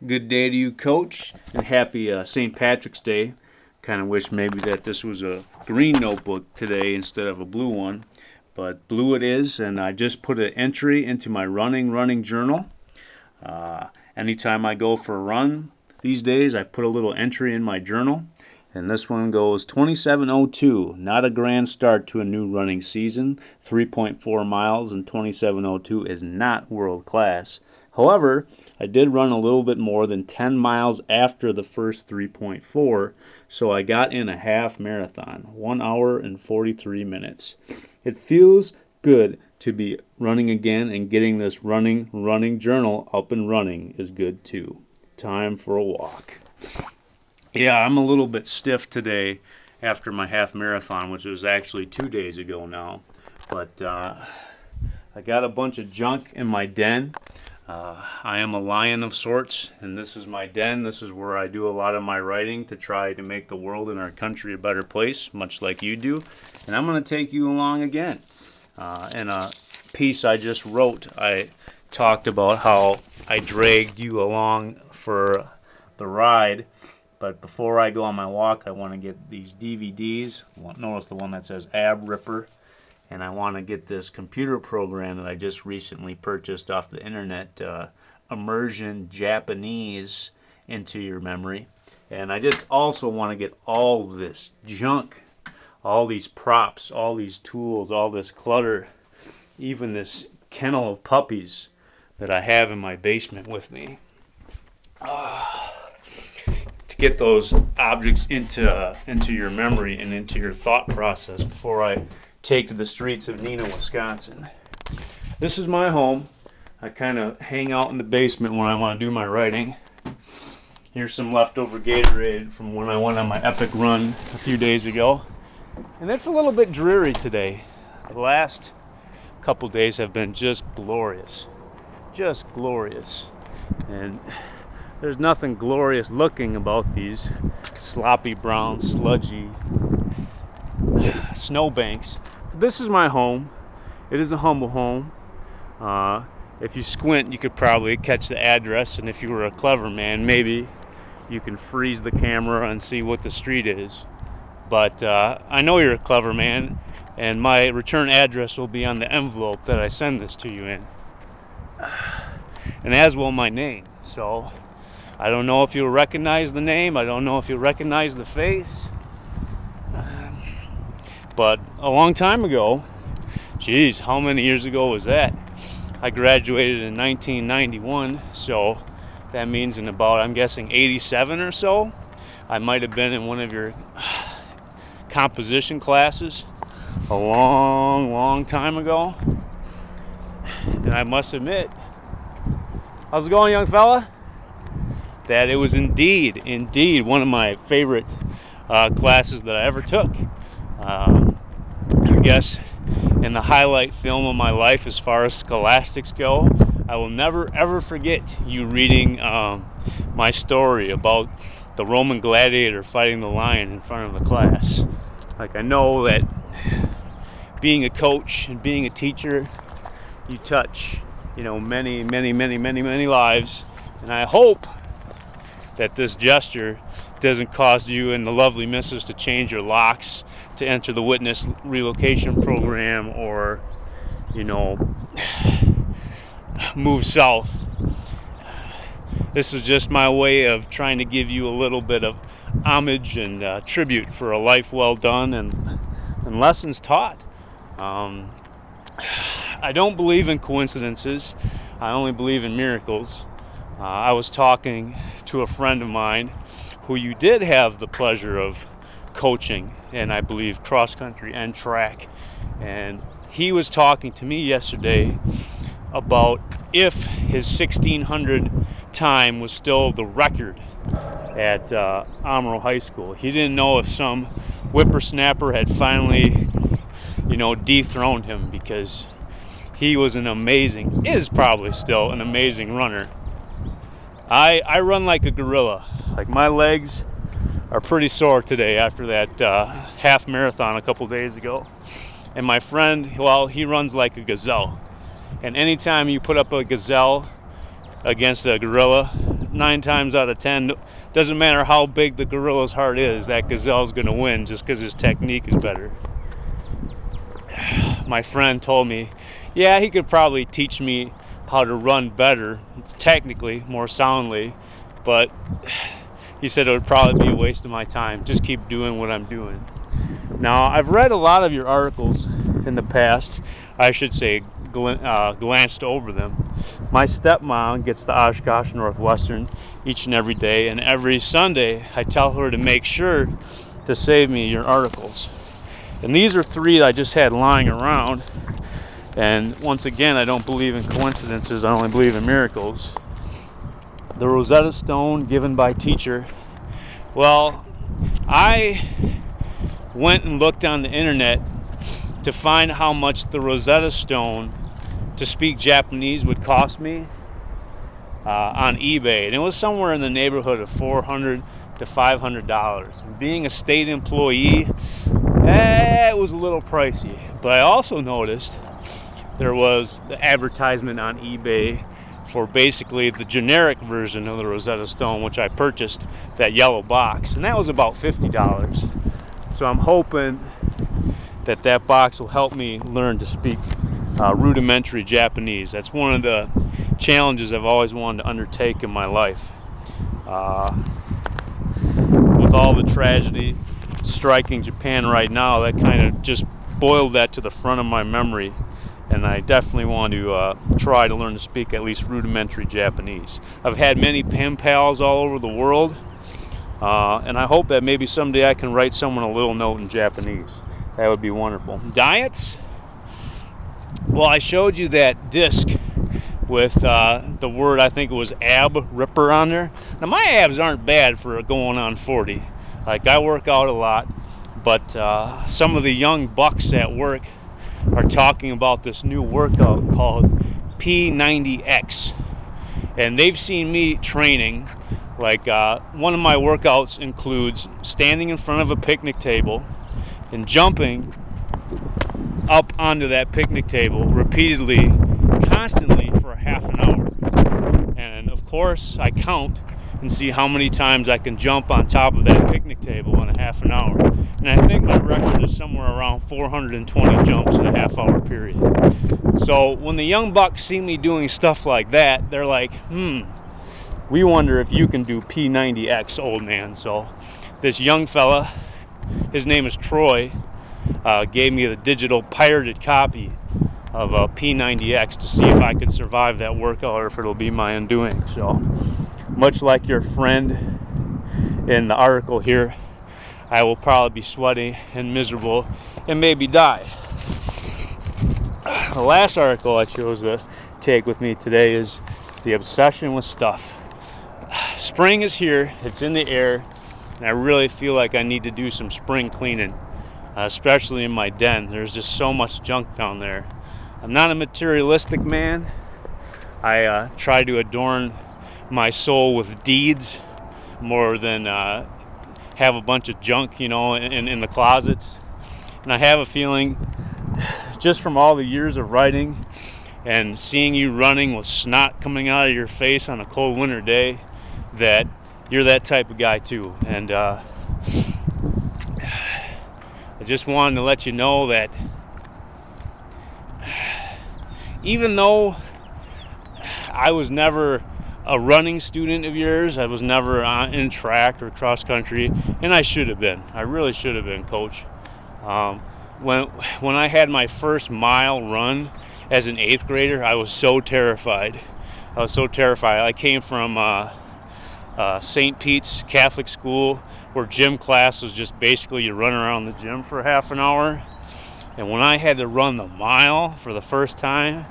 Good day to you, Coach, and happy St. Patrick's Day. Kind of wish maybe that this was a green notebook today instead of a blue one, but blue it is, and I just put an entry into my running journal. Anytime I go for a run these days, I put a little entry in my journal, and this one goes 27:02. Not a grand start to a new running season. 3.4 miles and 27:02 is not world class. However, I did run a little bit more than 10 miles after the first 3.4, so I got in a half marathon, 1 hour and 43 minutes. It feels good to be running again, and getting this running journal up and running is good too. Time for a walk. Yeah, I'm a little bit stiff today after my half marathon, which was actually 2 days ago now, but I got a bunch of junk in my den. I am a lion of sorts, and this is my den. This is where I do a lot of my writing to try to make the world and our country a better place, much like you do. And I'm going to take you along again. In a piece I just wrote, I talked about how I dragged you along for the ride. But before I go on my walk, I want to get these DVDs. Notice the one that says Ab Ripper. And I want to get this computer program that I just recently purchased off the internet, Immersion Japanese, into your memory. And I just also want to get all this junk, all these props, all these tools, all this clutter, even this kennel of puppies that I have in my basement with me. To get those objects into your memory and into your thought process before I take to the streets of Neenah, Wisconsin. This is my home. I kind of hang out in the basement when I want to do my writing. Here's some leftover Gatorade from when I went on my epic run a few days ago. And it's a little bit dreary today. The last couple days have been just glorious. Just glorious. And there's nothing glorious looking about these sloppy brown, sludgy snowbanks. This is my home. It is a humble home. If you squint, you could probably catch the address, and if you were a clever man, maybe you can freeze the camera and see what the street is. But I know you're a clever man, and my return address will be on the envelope that I send this to you in, and as will my name. So I don't know if you'll recognize the name. I don't know if you'll recognize the face. But a long time ago, geez, how many years ago was that? I graduated in 1991, so that means in about, I'm guessing, 87 or so, I might have been in one of your composition classes a long time ago. And I must admit, how's it going, young fella? That it was indeed one of my favorite classes that I ever took. I guess in the highlight film of my life as far as scholastics go, I will never ever forget you reading my story about the Roman gladiator fighting the lion in front of the class. Like, I know that being a coach and being a teacher, you touch, many lives, and I hope that this gesture doesn't cause you and the lovely missus to change your locks to enter the witness relocation program, or move south. This is just my way of trying to give you a little bit of homage and tribute for a life well done and lessons taught. I don't believe in coincidences. I only believe in miracles. I was talking to a friend of mine who you did have the pleasure of coaching, and I believe cross country and track, and he was talking to me yesterday about if his 1600 time was still the record at Amaro High School. He didn't know if some whippersnapper had finally dethroned him, because he was is probably still an amazing runner. I run like a gorilla. Like, my legs are pretty sore today after that half marathon a couple days ago. And my friend, well, he runs like a gazelle. And anytime you put up a gazelle against a gorilla, 9 times out of 10, doesn't matter how big the gorilla's heart is, that gazelle's going to win just because his technique is better. My friend told me, yeah, he could probably teach me how to run better, technically, more soundly, but he said it would probably be a waste of my time. Just keep doing what I'm doing. Now, I've read a lot of your articles in the past. I should say glanced over them. My stepmom gets the Oshkosh Northwestern each and every day, and every Sunday I tell her to make sure to save me your articles. And these are 3 that I just had lying around. And once again, I don't believe in coincidences, I only believe in miracles. The Rosetta Stone given by teacher. Well, I went and looked on the internet to find how much the Rosetta Stone to speak Japanese would cost me on eBay. And it was somewhere in the neighborhood of $400 to $500. And being a state employee, it was a little pricey. But I also noticed there was the advertisement on eBay for basically the generic version of the Rosetta Stone, which I purchased, that yellow box, and that was about $50. So I'm hoping that that box will help me learn to speak rudimentary Japanese. That's one of the challenges I've always wanted to undertake in my life. With all the tragedy striking Japan right now, that kind of just boiled that to the front of my memory. And I definitely want to try to learn to speak at least rudimentary Japanese. I've had many pen pals all over the world, and I hope that maybe someday I can write someone a little note in Japanese. That would be wonderful. Diets? Well, I showed you that disc with the word, I think it was ab ripper on there. Now, my abs aren't bad for going on 40. Like, I work out a lot, but some of the young bucks at work are talking about this new workout called P90X, and they've seen me training. Like, one of my workouts includes standing in front of a picnic table and jumping up onto that picnic table repeatedly, constantly, for a half an hour. And of course I count and see how many times I can jump on top of that picnic table in a half an hour. And I think my record is somewhere around 420 jumps in a half-hour period. So when the young bucks see me doing stuff like that, they're like, we wonder if you can do P90X, old man. So this young fella, his name is Troy, gave me the digital pirated copy of P90X to see if I could survive that workout or if it'll be my undoing. So much like your friend in the article here, I will probably be sweaty and miserable and maybe die. The last article I chose to take with me today is the obsession with stuff. Spring is here, it's in the air, and I really feel like I need to do some spring cleaning, especially in my den. There's just so much junk down there. I'm not a materialistic man. I try to adorn my soul with deeds more than have a bunch of junk, in the closets. And I have a feeling, just from all the years of writing and seeing you running with snot coming out of your face on a cold winter day, that you're that type of guy too. And I just wanted to let you know that even though I was never a running student of yours, I was never in track or cross country, and I should have been. I really should have been, Coach. When I had my first mile run as an 8th grader, I was so terrified. I came from St. Pete's Catholic School, where gym class was just basically you run around the gym for half an hour. And when I had to run the mile for the first time,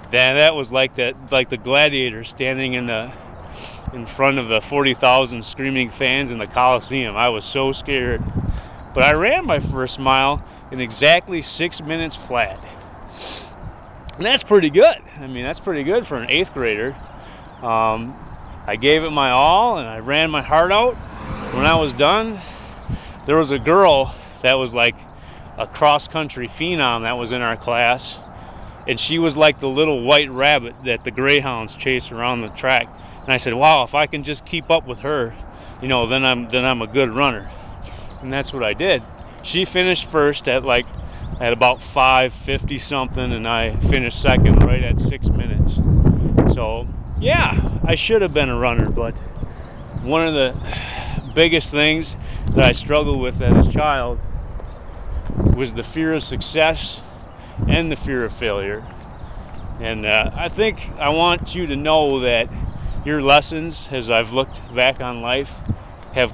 that was like the gladiator standing in front of the 40,000 screaming fans in the Coliseum. I was so scared. But I ran my first mile in exactly 6 minutes flat. And that's pretty good. I mean, that's pretty good for an 8th grader. I gave it my all and I ran my heart out. When I was done, there was a girl that was like a cross-country phenom that was in our class, and she was like the little white rabbit that the greyhounds chase around the track. And I said, wow, if I can just keep up with her, you know, then I'm a good runner. And that's what I did. She finished first at about 5:50 something, and I finished second right at 6 minutes. So yeah, I should have been a runner, but one of the biggest things that I struggled with as a child was the fear of success and the fear of failure. And I think I want you to know that your lessons, as I've looked back on life, have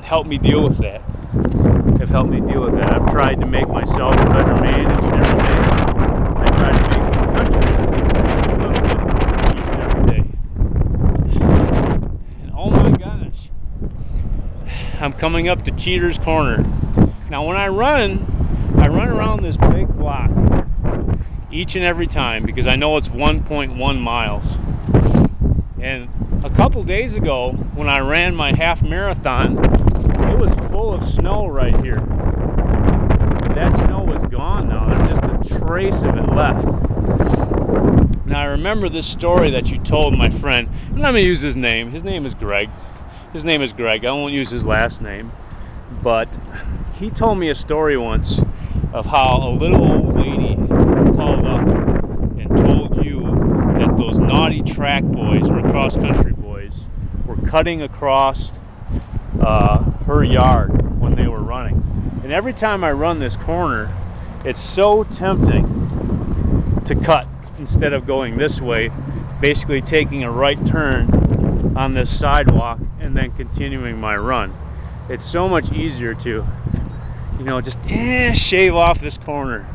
helped me deal with that. I've tried to make myself a better man each and every day. I try to make the country a little bit each and every day. And oh my gosh, I'm coming up to Cheater's Corner. Now when I run around this big block each and every time because I know it's 1.1 miles. And a couple days ago when I ran my half marathon, it was full of snow right here. That snow is gone now. There's just a trace of it left. Now I remember this story that you told my friend, and I'm going to use his name. His name is Greg. I won't use his last name. But he told me a story once of how a little old lady called up and told you that those naughty track boys or cross-country boys were cutting across her yard when they were running. And every time I run this corner, it's so tempting to cut instead of going this way, basically taking a right turn on this sidewalk and then continuing my run. It's so much easier to, you know, just shave off this corner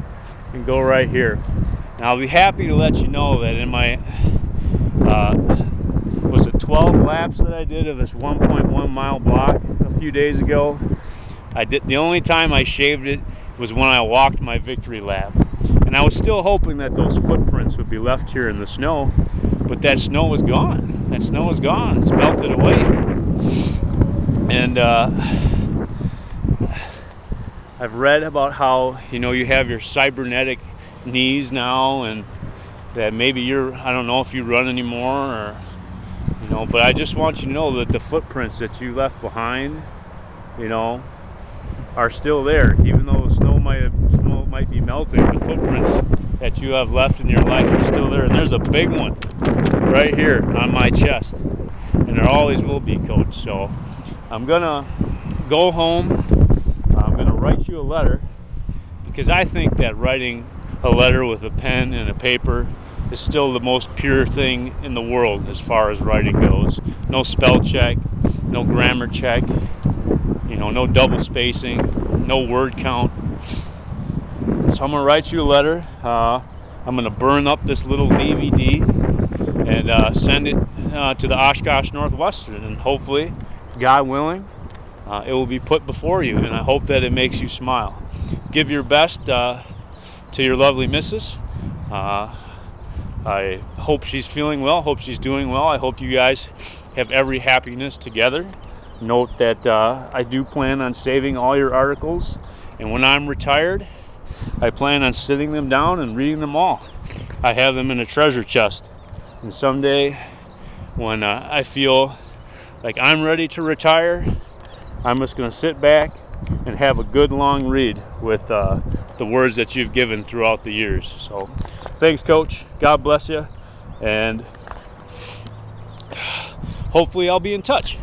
and go right here. And I'll be happy to let you know that in my was it 12 laps that I did of this 1.1 mile block a few days ago, the only time I shaved it was when I walked my victory lap. And I was still hoping that those footprints would be left here in the snow, but that snow was gone. It's melted away. And I've read about how, you know, you have your cybernetic knees now, and that maybe I don't know if you run anymore, or, you know, but I just want you to know that the footprints that you left behind, you know, are still there. Even though the snow might be melting, the footprints that you have left in your life are still there. And there's a big one right here on my chest, and there always will be, Coach. So I'm gonna go home. I'm gonna write you a letter, because I think that writing a letter with a pen and a paper is still the most pure thing in the world as far as writing goes. No spell check, no grammar check, you know, no double spacing, no word count. So I'm gonna write you a letter. I'm gonna burn up this little DVD and send it to the Oshkosh Northwestern, and hopefully, God willing, it will be put before you, and I hope that it makes you smile. Give your best to your lovely missus. I hope she's feeling well, hope she's doing well. I hope you guys have every happiness together. Note that I do plan on saving all your articles, and when I'm retired, I plan on sitting them down and reading them all. I have them in a treasure chest, and someday when I feel like I'm ready to retire, I'm just going to sit back and have a good long read with the words that you've given throughout the years. So thanks, Coach. God bless you, and hopefully I'll be in touch.